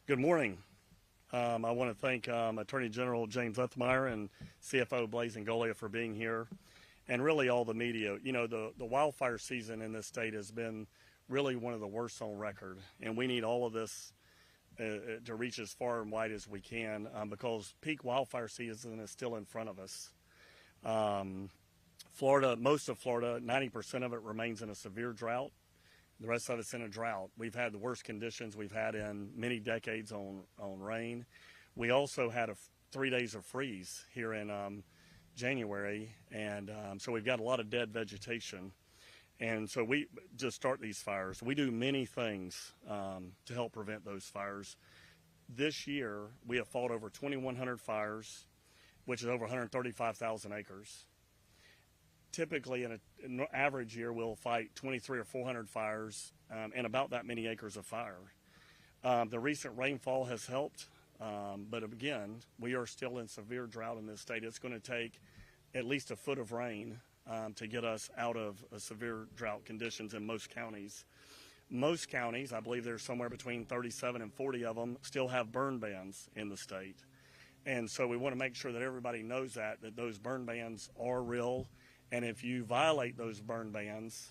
Good morning. I want to thank Attorney General James Uthmeier and CFO Blazing Golia for being here, and really all the media. You know, the wildfire season in this state has been really one of the worst on record, and we need all of this to reach as far and wide as we can because peak wildfire season is still in front of us. Florida, most of Florida, 90% of it remains in a severe drought. The rest of it's in a drought. We've had the worst conditions we've had in many decades on rain. We also had 3 days of freeze here in January, and so we've got a lot of dead vegetation. And so we just start these fires. We do many things to help prevent those fires. This year, we have fought over 2,100 fires, which is over 135,000 acres. Typically, in an average year, we'll fight 23 or 400 fires and about that many acres of fire. The recent rainfall has helped, but again, we are still in severe drought in this state. It's going to take at least a foot of rain to get us out of severe drought conditions in most counties. Most counties, I believe there's somewhere between 37 and 40 of them, still have burn bans in the state. And so we want to make sure that everybody knows that those burn bans are real. And if you violate those burn bans,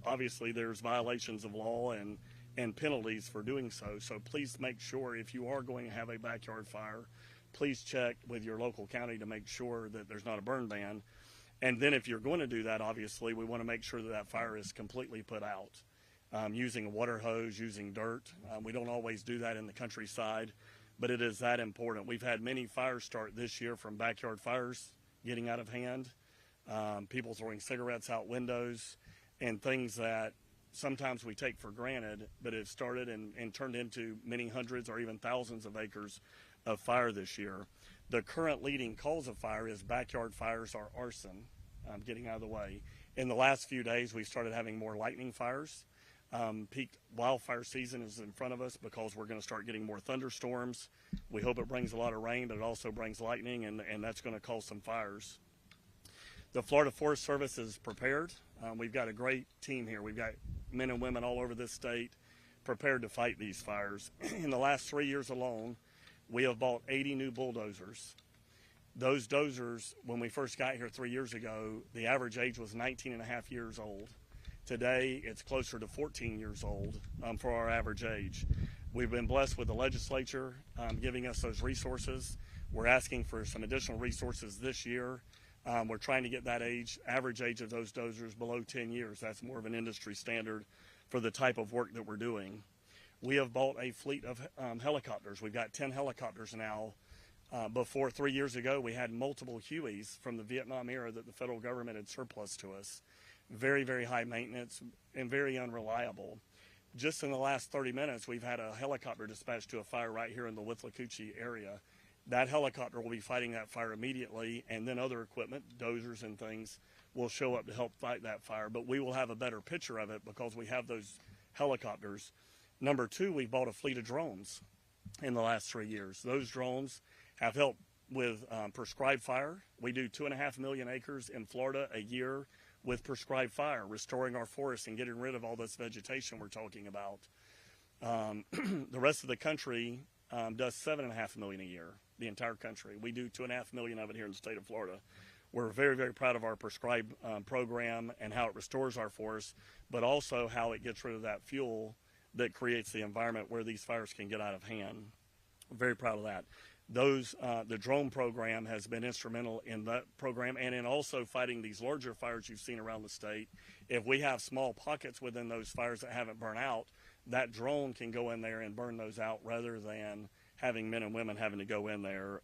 obviously there's violations of law and penalties for doing so. So please make sure if you are going to have a backyard fire, please check with your local county to make sure that there's not a burn ban. And then if you're going to do that, obviously, we want to make sure that that fire is completely put out using a water hose, using dirt. We don't always do that in the countryside, but it is that important. We've had many fires start this year from backyard fires getting out of hand. People throwing cigarettes out windows and things that sometimes we take for granted, but it started and turned into many hundreds or even thousands of acres of fire this year. The current leading cause of fire is backyard fires or arson, getting out of the way. In the last few days, we started having more lightning fires. Peak wildfire season is in front of us because we're going to start getting more thunderstorms. We hope it brings a lot of rain, but it also brings lightning, and that's going to cause some fires. The Florida Forest Service is prepared. We've got a great team here. We've got men and women all over this state prepared to fight these fires. In the last 3 years alone, we have bought 80 new bulldozers. Those dozers, when we first got here 3 years ago, the average age was 19 and a half years old. Today, it's closer to 14 years old for our average age. We've been blessed with the legislature giving us those resources. We're asking for some additional resources this year. We're trying to get that average age of those dozers below 10 years. That's more of an industry standard for the type of work that we're doing. We have bought a fleet of helicopters. We've got 10 helicopters now. Before 3 years ago, we had multiple Hueys from the Vietnam era that the federal government had surplus to us. Very, very high maintenance and very unreliable. Just in the last 30 minutes, we've had a helicopter dispatched to a fire right here in the Withlacoochee area. That helicopter will be fighting that fire immediately, and then other equipment, dozers and things, will show up to help fight that fire. But we will have a better picture of it because we have those helicopters. Number two, we bought a fleet of drones in the last 3 years. Those drones have helped with prescribed fire. We do 2.5 million acres in Florida a year with prescribed fire, restoring our forests and getting rid of all this vegetation we're talking about. The rest of the country does 7.5 million a year, the entire country. We do 2.5 million of it here in the state of Florida. We're very, very proud of our prescribed program and how it restores our forests, but also how it gets rid of that fuel that creates the environment where these fires can get out of hand. We're very proud of that. The drone program has been instrumental in that program and in also fighting these larger fires you've seen around the state. If we have small pockets within those fires that haven't burned out, that drone can go in there and burn those out rather than having men and women having to go in there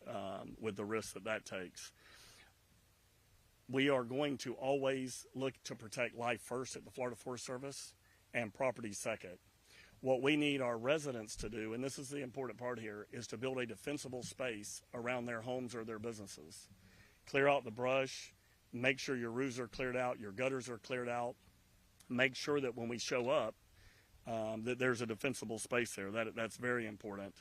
with the risk that takes. We are going to always look to protect life first at the Florida Forest Service and property second. What we need our residents to do, and this is the important part here, is to build a defensible space around their homes or their businesses. Clear out the brush, make sure your roofs are cleared out, your gutters are cleared out. Make sure that when we show up, that there's a defensible space there. That's very important.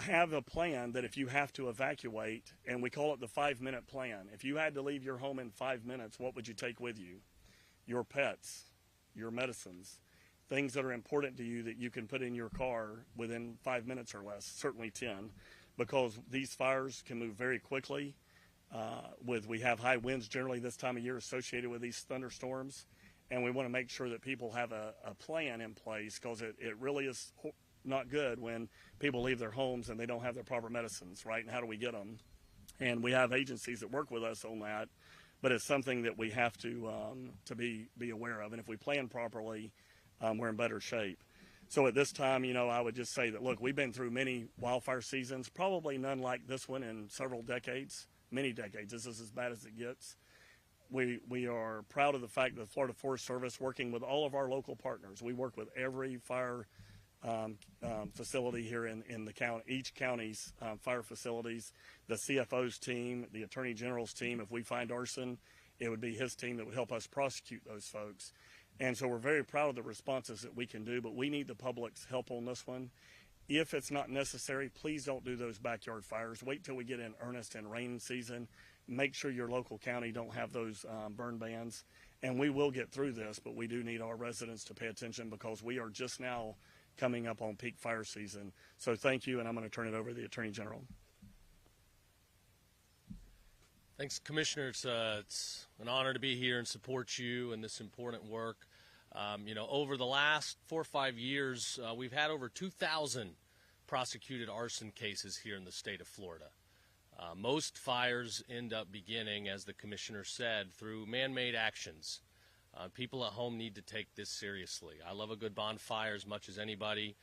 Have a plan that if you have to evacuate, and we call it the 5-minute plan. If you had to leave your home in 5 minutes, what would you take with you? Your pets, your medicines. things that are important to you that you can put in your car within 5 minutes or less, certainly 10, because these fires can move very quickly. We have high winds generally this time of year associated with these thunderstorms, and we want to make sure that people have a plan in place, because it really is not good when people leave their homes and they don't have their proper medicines, right? And how do we get them? And we have agencies that work with us on that, but it's something that we have to be aware of. And if we plan properly, we're in better shape. So at this time, I would just say that, look, we've been through many wildfire seasons, probably none like this one in several decades, many decades. This is as bad as it gets. We are proud of the fact that the Florida Forest Service, working with all of our local partners, we work with every fire facility here in the county, each county's fire facilities, the CFO's team, the Attorney General's team. If we find arson, it would be his team that would help us prosecute those folks. And so we're very proud of the responses that we can do, but we need the public's help on this one. If it's not necessary, please don't do those backyard fires. Wait till we get in earnest in rain season. Make sure your local county don't have those burn bans. And we will get through this, but we do need our residents to pay attention, because we are just now coming up on peak fire season. So thank you, and I'm going to turn it over to the Attorney General. Thanks, Commissioner. It's an honor to be here and support you in this important work. Over the last 4 or 5 years, we've had over 2,000 prosecuted arson cases here in the state of Florida. Most fires end up beginning, as the Commissioner said, through man-made actions. People at home need to take this seriously. I love a good bonfire as much as anybody,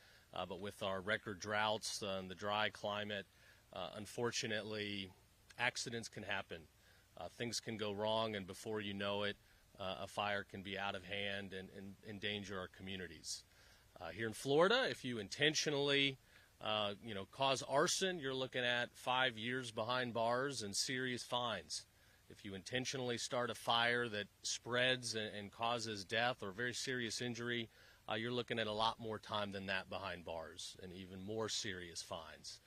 but with our record droughts and the dry climate, unfortunately, accidents can happen. Things can go wrong, and before you know it, a fire can be out of hand and endanger our communities. Here in Florida, if you intentionally cause arson, you're looking at 5 years behind bars and serious fines. If you intentionally start a fire that spreads and causes death or very serious injury, you're looking at a lot more time than that behind bars and even more serious fines.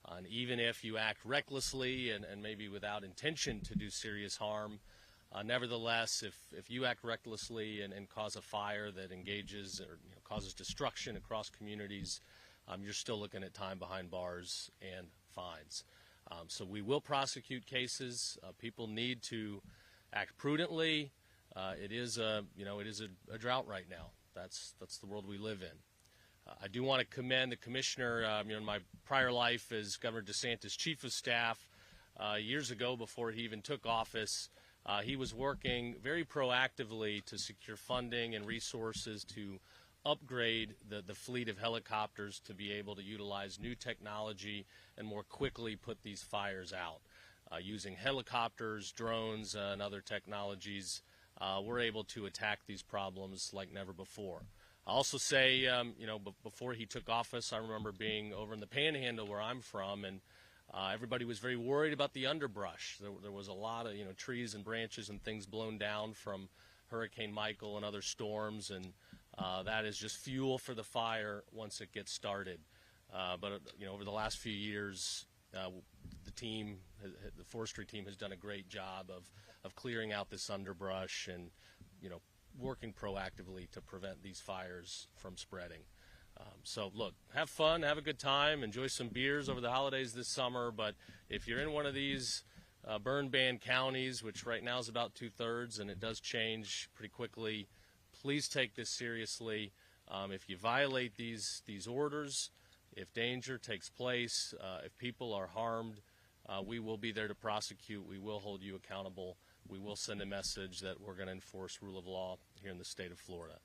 And even if you act recklessly and maybe without intention to do serious harm, nevertheless, if you act recklessly and cause a fire that engages or causes destruction across communities, you're still looking at time behind bars and fines. So we will prosecute cases. People need to act prudently. It is a drought right now. That's the world we live in. I do want to commend the Commissioner. In my prior life as Governor DeSantis' Chief of Staff, years ago before he even took office, he was working very proactively to secure funding and resources to upgrade the fleet of helicopters to be able to utilize new technology and more quickly put these fires out. Using helicopters, drones, and other technologies, we're able to attack these problems like never before. I'll also say, before he took office, I remember being over in the Panhandle where I'm from, and everybody was very worried about the underbrush. There was a lot of trees and branches and things blown down from Hurricane Michael and other storms, and that is just fuel for the fire once it gets started. But over the last few years, the forestry team has done a great job of clearing out this underbrush and working proactively to prevent these fires from spreading. So look, have fun, have a good time, enjoy some beers over the holidays this summer. But if you're in one of these burn ban counties, which right now is about 2/3, and it does change pretty quickly, please take this seriously. If you violate these orders, if danger takes place, if people are harmed, we will be there to prosecute. We will hold you accountable. We will send a message that we're going to enforce rule of law here in the state of Florida.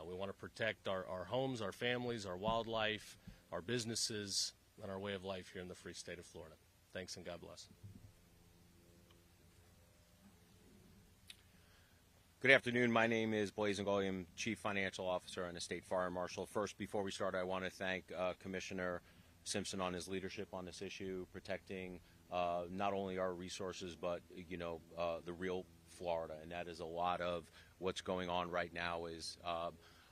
We want to protect our homes, our families, our wildlife, our businesses, and our way of life here in the free state of Florida. Thanks, and God bless. Good afternoon. My name is Blaise Ngoli. I'm Chief Financial Officer and a State Fire Marshal. First, before we start, I want to thank Commissioner Simpson on his leadership on this issue, protecting not only our resources, but the real Florida. And that is a lot of what's going on right now. Is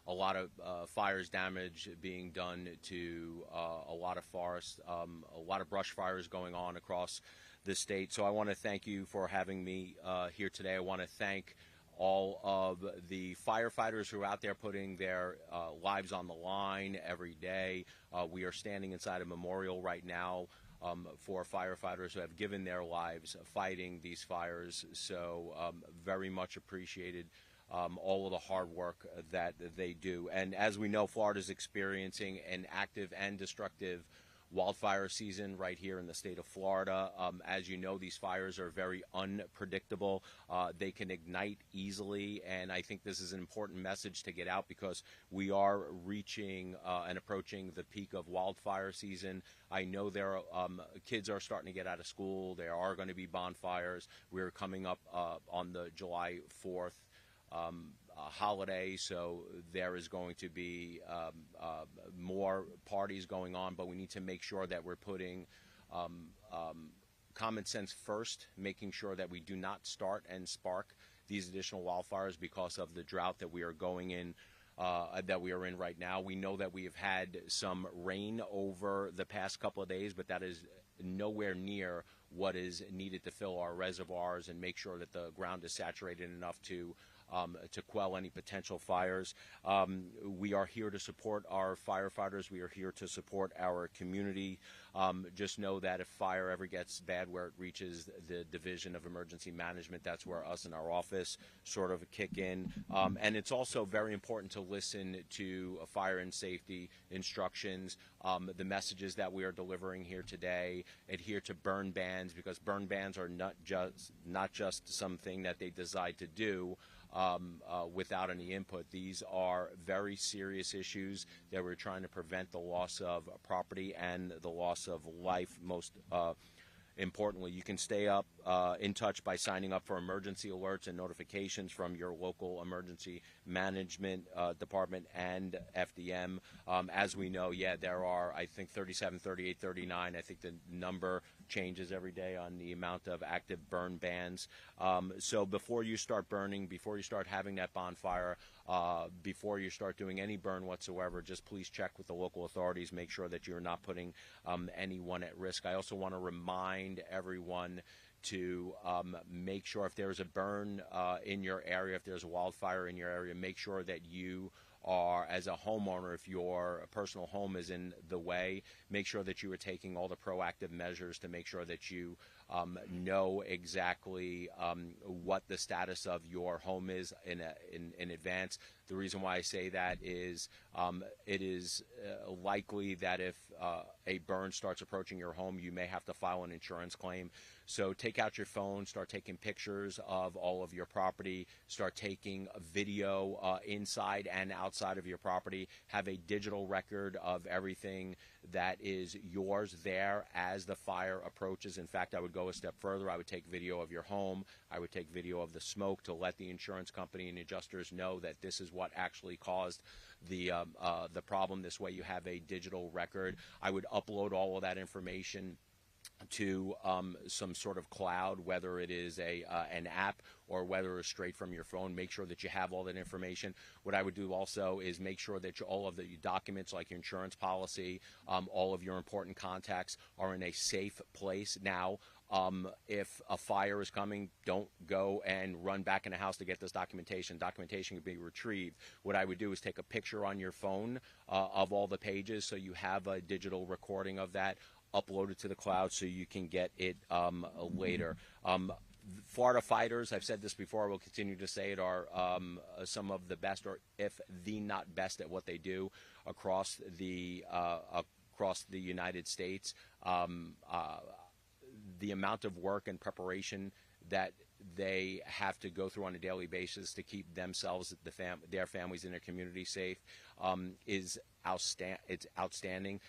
a lot of fires damage being done to a lot of forests, a lot of brush fires going on across the state. So I want to thank you for having me here today. I want to thank all of the firefighters who are out there putting their lives on the line every day. We are standing inside a memorial right now for firefighters who have given their lives fighting these fires. So very much appreciated all of the hard work that they do. And as we know, Florida is experiencing an active and destructive wildfire season right here in the state of Florida. As you know, these fires are very unpredictable. They can ignite easily, and I think this is an important message to get out because we are reaching and approaching the peak of wildfire season. I know there are, kids are starting to get out of school. There are going to be bonfires. We're coming up on the July 4th holiday, so there is going to be more parties going on, but we need to make sure that we're putting common sense first, making sure that we do not start and spark these additional wildfires because of the drought that we are going in, that we are in right now. We know that we have had some rain over the past couple of days, but that is nowhere near what is needed to fill our reservoirs and make sure that the ground is saturated enough to quell any potential fires. We are here to support our firefighters. We are here to support our community. Just know that if fire ever gets bad where it reaches the Division of Emergency Management, that's where us in our office sort of kick in. And it's also very important to listen to fire and safety instructions, the messages that we are delivering here today, adhere to burn bans, because burn bans are not just something that they decide to do without any input. These are very serious issues that we're trying to prevent the loss of property and the loss of life. Most importantly, you can stay up in touch by signing up for emergency alerts and notifications from your local emergency management department and FDM. As we know, there are, I think, 37, 38, 39. I think the number changes every day on the amount of active burn bans. So before you start burning, before you start having that bonfire, before you start doing any burn whatsoever, just please check with the local authorities, make sure that you're not putting anyone at risk. I also want to remind everyone to make sure if there's a burn in your area, if there's a wildfire in your area, make sure that you are, as a homeowner, if your personal home is in the way, make sure that you are taking all the proactive measures to make sure that you know exactly what the status of your home is in advance. The reason why I say that is it is likely that if a burn starts approaching your home, you may have to file an insurance claim. So take out your phone, start taking pictures of all of your property, start taking a video inside and outside of your property, have a digital record of everything that is yours there as the fire approaches. In fact, I would go a step further. I would take video of your home. I would take video of the smoke to let the insurance company and adjusters know that this is what actually caused the problem. This way you have a digital record. I would upload all of that information to some sort of cloud, whether it is an app or whether it's straight from your phone. Make sure that you have all that information. What I would do also is make sure that all of the documents, like your insurance policy, all of your important contacts, are in a safe place. Now, if a fire is coming, don't go and run back in the house to get this documentation. Documentation can be retrieved. What I would do is take a picture on your phone of all the pages so you have a digital recording of that, upload it to the cloud so you can get it later. Florida fighters, I've said this before, I will continue to say it, are some of the best, or if the not best, at what they do across the United States. The amount of work and preparation that they have to go through on a daily basis to keep themselves, their families, and their community safe is outstanding.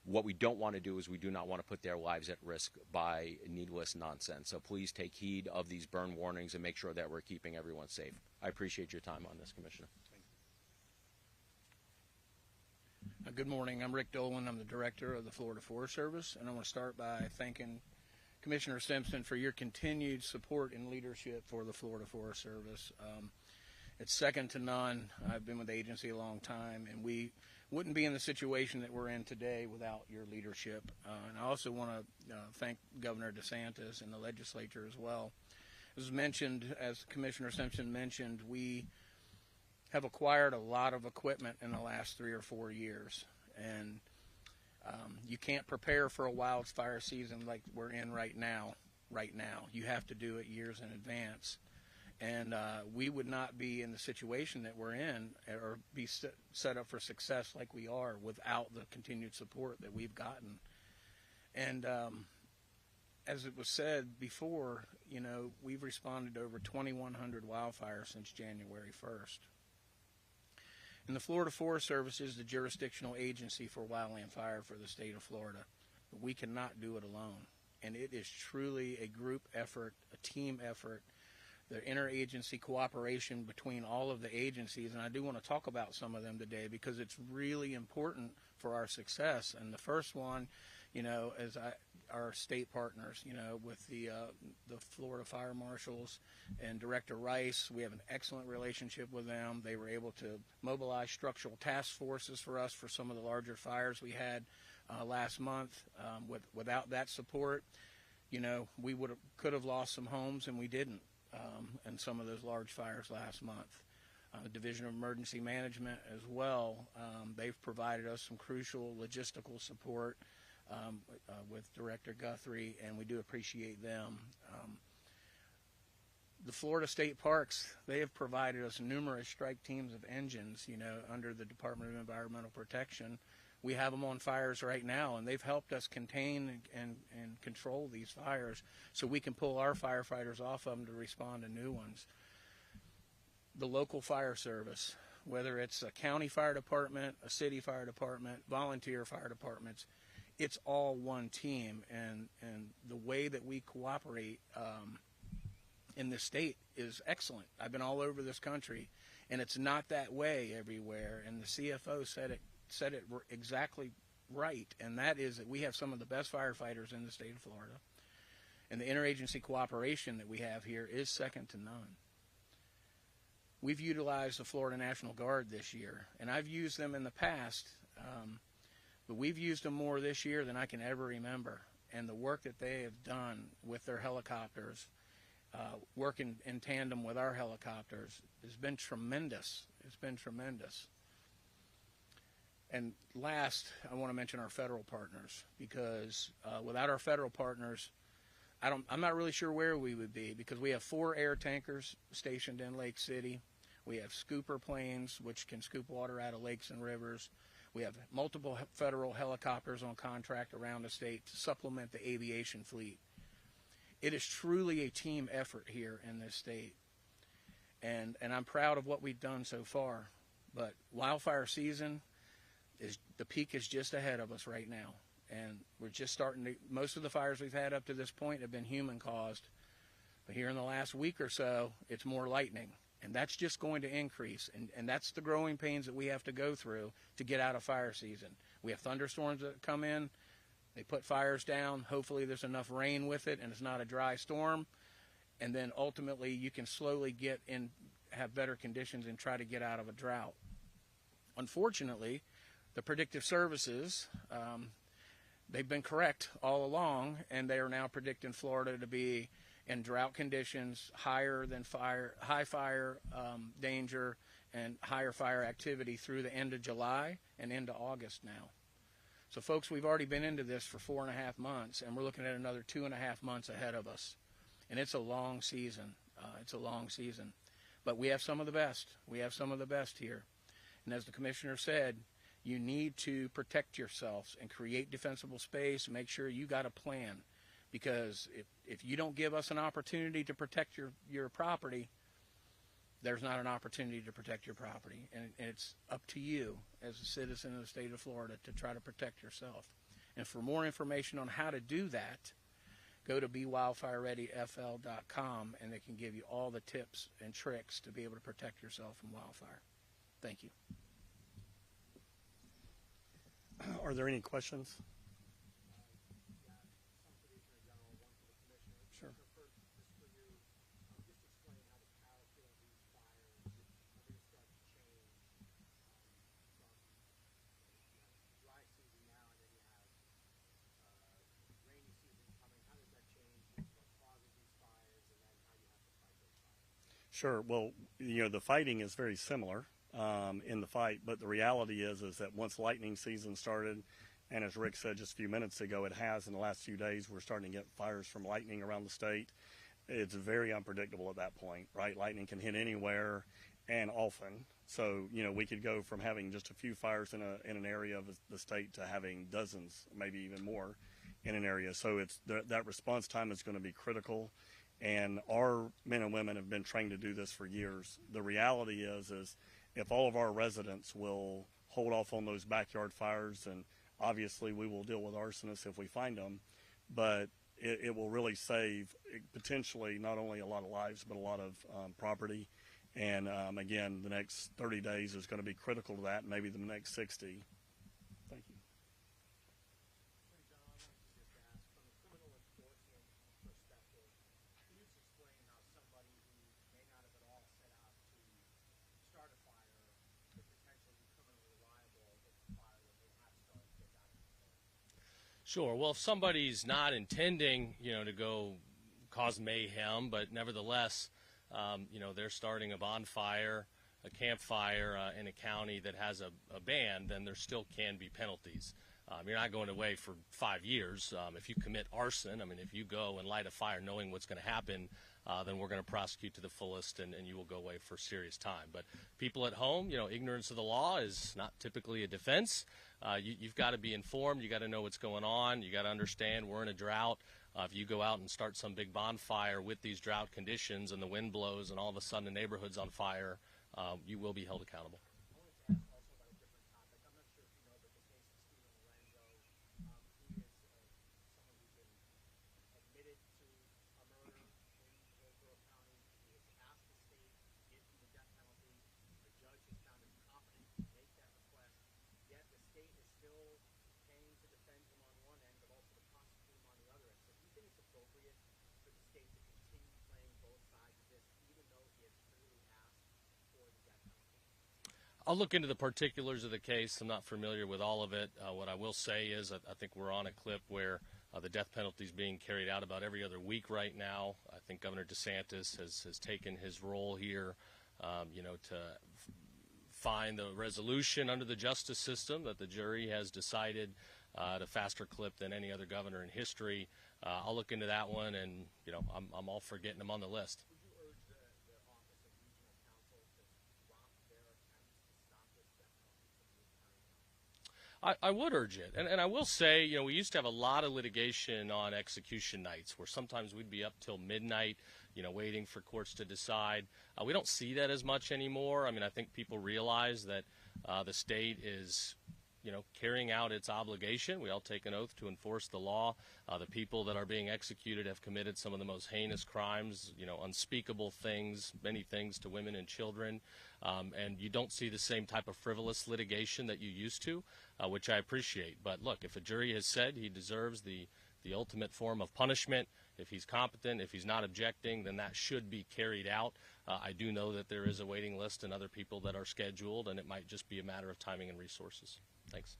What we don't want to do is we do not want to put their lives at risk by needless nonsense. So please take heed of these burn warnings and make sure that we're keeping everyone safe. I appreciate your time on this, Commissioner. Good morning. I'm Rick Dolan. I'm the director of the Florida Forest Service, and I want to start by thanking Commissioner Simpson for your continued support and leadership for the Florida Forest Service. It's second to none. I've been with the agency a long time, and we wouldn't be in the situation that we're in today without your leadership. And I also want to thank Governor DeSantis and the legislature as well was mentioned, as Commissioner Simpson mentioned, we have acquired a lot of equipment in the last 3 or 4 years, and you can't prepare for a wildfire season like we're in right now. You have to do it years in advance, and we would not be in the situation that we're in or be set up for success like we are without the continued support that we've gotten. And as it was said before, we've responded to over 2,100 wildfires since January 1st. And the Florida Forest Service is the jurisdictional agency for wildland fire for the state of Florida. But we cannot do it alone. And it is truly a group effort, a team effort, the interagency cooperation between all of the agencies. And I do want to talk about some of them today because it's really important for our success. And the first one, is our state partners, with the Florida Fire Marshals and Director Rice. We have an excellent relationship with them. They were able to mobilize structural task forces for us for some of the larger fires we had last month. Without that support, we could have lost some homes, and we didn't in some of those large fires last month. The Division of Emergency Management as well, they've provided us some crucial logistical support with Director Guthrie, and we do appreciate them. The Florida State Parks, they have provided us numerous strike teams of engines, under the Department of Environmental Protection. We have them on fires right now, and they've helped us contain and control these fires so we can pull our firefighters off of them to respond to new ones. The local fire service, whether it's a county fire department, a city fire department, volunteer fire departments, it's all one team, and the way that we cooperate in this state is excellent. I've been all over this country, and it's not that way everywhere, and the CFO said it exactly right, and that is that we have some of the best firefighters in the state of Florida, and the interagency cooperation that we have here is second to none. We've utilized the Florida National Guard this year, and I've used them in the past, but we've used them more this year than I can ever remember. And the work that they have done with their helicopters, working in tandem with our helicopters, has been tremendous. It's been tremendous. And last, I want to mention our federal partners, because without our federal partners, I'm not really sure where we would be, because we have 4 air tankers stationed in Lake City. We have scooper planes, which can scoop water out of lakes and rivers. We have multiple federal helicopters on contract around the state to supplement the aviation fleet. It is truly a team effort here in this state, and I'm proud of what we've done so far. But wildfire season, the peak is just ahead of us right now, and we're just starting to. Most of the fires we've had up to this point have been human caused, but here in the last week or so, it's more lightning. And that's just going to increase, and that's the growing pains that we have to go through to get out of fire season. We have thunderstorms that come in, they put fires down, hopefully there's enough rain with it and it's not a dry storm, and then ultimately you can slowly get in, have better conditions and try to get out of a drought. Unfortunately, the predictive services, they've been correct all along, and they are now predicting Florida to be in drought conditions, higher than high fire danger, and higher fire activity through the end of July and into August now. So, folks, we've already been into this for 4.5 months, and we're looking at another 2.5 months ahead of us. And it's a long season. It's a long season. But we have some of the best. We have some of the best here. And as the Commissioner said, you need to protect yourselves and create defensible space. Make sure you got a plan. Because if you don't give us an opportunity to protect your property, there's not an opportunity to protect your property. And it's up to you as a citizen of the state of Florida to try to protect yourself. And for more information on how to do that, go to BeWildfireReadyFL.com, and they can give you all the tips and tricks to be able to protect yourself from wildfire. Thank you. Are there any questions? Sure. Sure. Well, the fighting is very similar in the fight, but the reality is that once lightning season started, and as Rick said just a few minutes ago, it has in the last few days, we're starting to get fires from lightning around the state. It's very unpredictable at that point, right? Lightning can hit anywhere and often. So, we could go from having just a few fires in an area of the state to having dozens, maybe even more in an area. So that response time is going to be critical. And our men and women have been trained to do this for years. The reality is if all of our residents will hold off on those backyard fires, and obviously we will deal with arsonists if we find them, but it will really save potentially not only a lot of lives, but a lot of property. And again, the next 30 days is going to be critical to that, and maybe the next 60. Thank you. Sure. Well, if somebody's not intending, to go cause mayhem, but nevertheless, they're starting a bonfire, a campfire in a county that has a ban, then there still can be penalties. You're not going away for 5 years. If you commit arson, if you go and light a fire knowing what's going to happen, then we're going to prosecute to the fullest, and you will go away for serious time. But people at home, ignorance of the law is not typically a defense. You've got to be informed. You got to know what's going on. You got to understand we're in a drought. If you go out and start some big bonfire with these drought conditions and the wind blows and all of a sudden the neighborhood's on fire, you will be held accountable. I'll look into the particulars of the case. I'm not familiar with all of it. What I will say is I think we're on a clip where the death penalty is being carried out about every other week right now. I think Governor DeSantis has taken his role here, to find the resolution under the justice system that the jury has decided at a faster clip than any other governor in history. I'll look into that one, and, I'm all for getting them on the list. I would urge it. And I will say, we used to have a lot of litigation on execution nights where sometimes we'd be up till midnight, waiting for courts to decide. We don't see that as much anymore. I think people realize that the state is, carrying out its obligation. We all take an oath to enforce the law. The people that are being executed have committed some of the most heinous crimes, unspeakable things, many things to women and children. And you don't see the same type of frivolous litigation that you used to, which I appreciate. But look, if a jury has said he deserves the ultimate form of punishment, if he's competent, if he's not objecting, then that should be carried out. I do know that there is a waiting list and other people that are scheduled, and it might just be a matter of timing and resources. Thanks.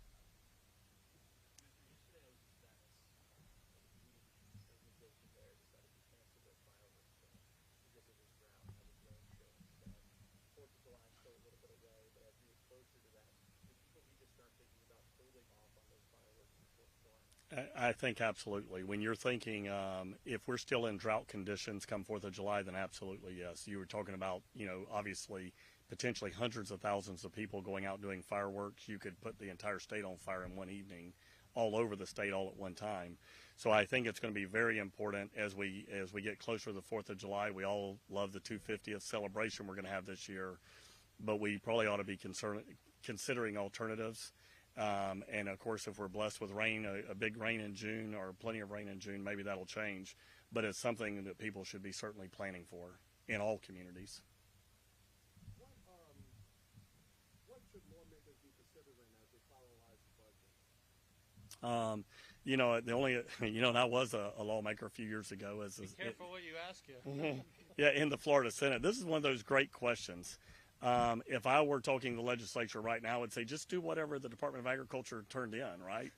I think absolutely. When you're thinking, if we're still in drought conditions come 4th of July, then absolutely yes. You were talking about, obviously potentially hundreds of thousands of people going out doing fireworks. You could put the entire state on fire in one evening, all over the state all at one time. So I think it's going to be very important as we get closer to the 4th of July. We all love the 250th celebration we're going to have this year, but we probably ought to be considering alternatives. And of course, if we're blessed with rain, a big rain in June or plenty of rain in June, maybe that'll change. But it's something that people should be certainly planning for in all communities. What should lawmakers be considering as they finalize the budget? The only, and I was a lawmaker a few years ago. Be careful what you ask you. Yeah, in the Florida Senate. This is one of those great questions. If I were talking to the legislature right now, I would say just do whatever the Department of Agriculture turned in, right?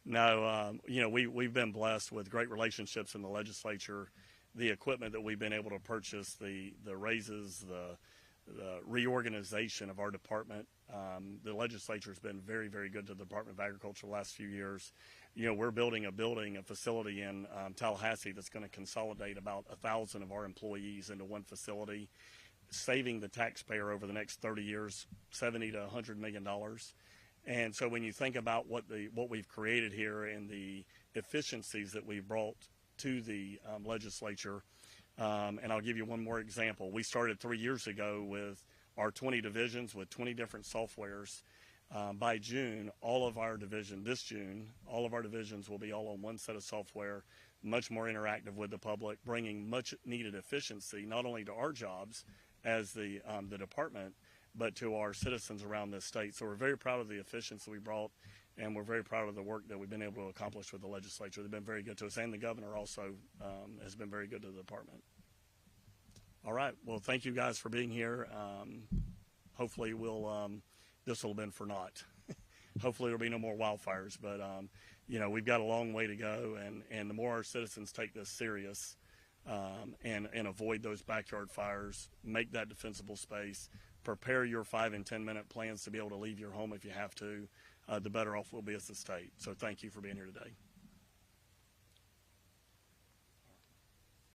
No, we've been blessed with great relationships in the legislature. the equipment that we've been able to purchase, the raises, the reorganization of our department. The legislature has been very, very good to the Department of Agriculture the last few years. You know, we're building a facility in Tallahassee that's going to consolidate about 1,000 of our employees into one facility, saving the taxpayer over the next 30 years $70 to $100 million. And so when you think about what we've created here and the efficiencies that we've brought to the legislature, and I'll give you one more example. We started 3 years ago with our 20 divisions with 20 different softwares. By June, all of our divisions will be all on one set of software, much more interactive with the public, bringing much needed efficiency, not only to our jobs as the department, but to our citizens around this state. So we're very proud of the efficiency we brought, and we're very proud of the work that we've been able to accomplish with the legislature. They've been very good to us, and the governor also has been very good to the department. All right. Well, thank you guys for being here. Hopefully this will have been for naught. Hopefully there'll be no more wildfires, but you know, we've got a long way to go, and the more our citizens take this serious and avoid those backyard fires, make that defensible space, prepare your 5 and 10 minute plans to be able to leave your home if you have to, the better off we'll be as a state. So thank you for being here today.